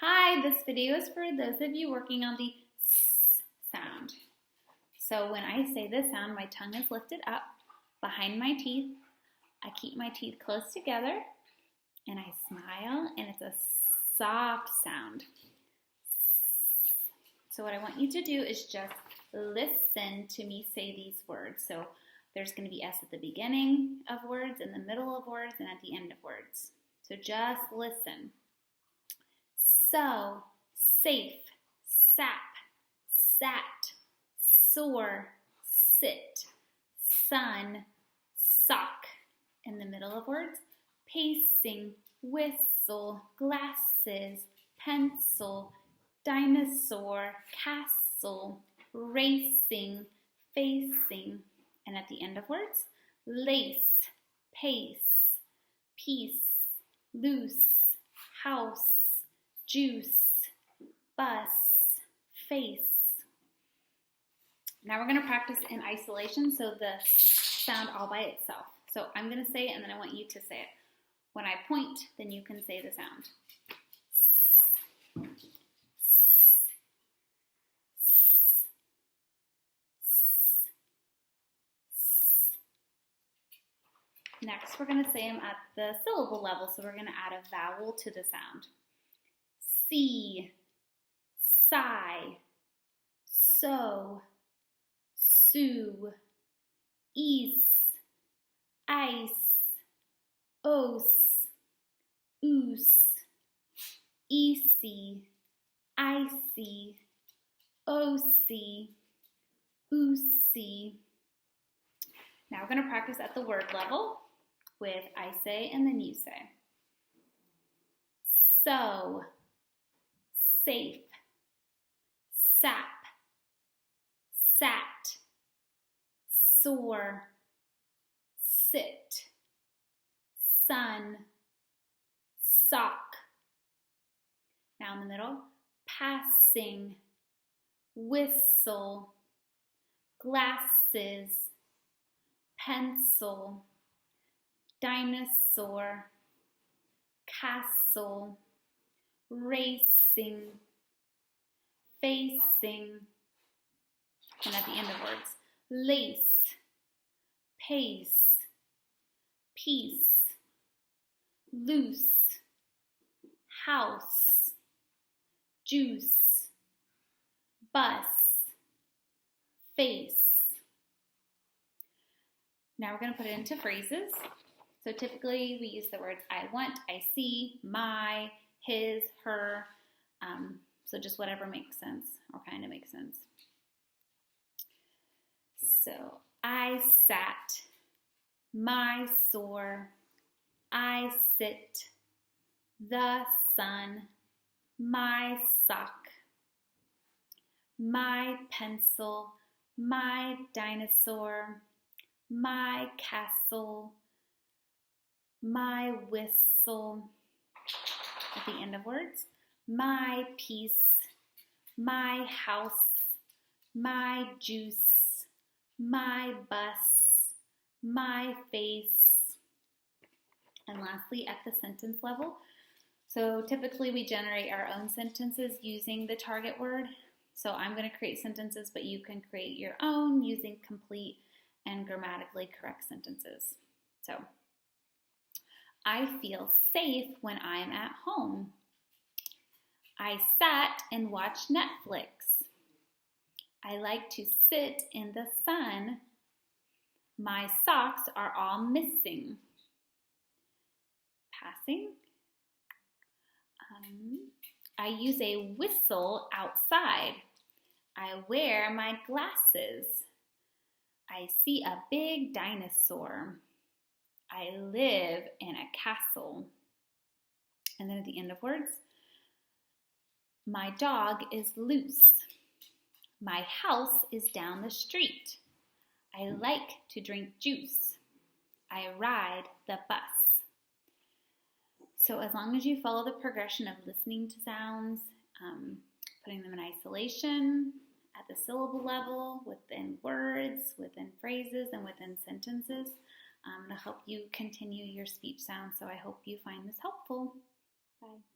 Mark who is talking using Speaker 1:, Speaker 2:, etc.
Speaker 1: Hi, this video is for those of you working on the S sound. So when I say this sound, my tongue is lifted up behind my teeth. I keep my teeth close together and I smile, and it's a soft sound. So what I want you to do is just listen to me say these words. So there's going to be S at the beginning of words, in the middle of words, and at the end of words. So just listen. So, safe, sap, sat, sore, sit, sun, sock. In the middle of words, pacing, whistle, glasses, pencil, dinosaur, castle, racing, facing. And at the end of words, lace, pace, peace, loose, house, juice, bus, face. Now we're going to practice in isolation, so the sound all by itself. So I'm going to say it, and then I want you to say it. When I point, then you can say the sound. Next, we're going to say them at the syllable level, so we're going to add a vowel to the sound. See, sigh, so, sue, ease, ice, os, oos, easy, icy, osy, oosy. Now we're going to practice at the word level with I say and then you say. So, safe, sap, sat, sore, sit, sun, sock. Now in the middle, passing, whistle, glasses, pencil, dinosaur, castle, racing, facing, and at the end of words, lace, pace, peace, loose, house, juice, bus, face. Now we're going to put it into phrases. So typically we use the words I want, I see, my, his, her, so just whatever makes sense or kind of makes sense. So I sat, my sore, I sit, the sun, my sock, my pencil, my dinosaur, my castle, my whistle. At the end of words, my peace, my house, my juice, my bus, my face. And lastly, at the sentence level, so typically we generate our own sentences using the target word. So I'm going to create sentences, but you can create your own using complete and grammatically correct sentences. So, I feel safe when I'm at home. I sat and watched Netflix. I like to sit in the sun. My socks are all missing. Passing. I use a whistle outside. I wear my glasses. I see a big dinosaur. I live in a castle. And then at the end of words, my dog is loose. My house is down the street. I like to drink juice. I ride the bus. So as long as you follow the progression of listening to sounds, putting them in isolation, at the syllable level, within words, within phrases, and within sentences, to help you continue your speech sounds. So I hope you find this helpful. Bye.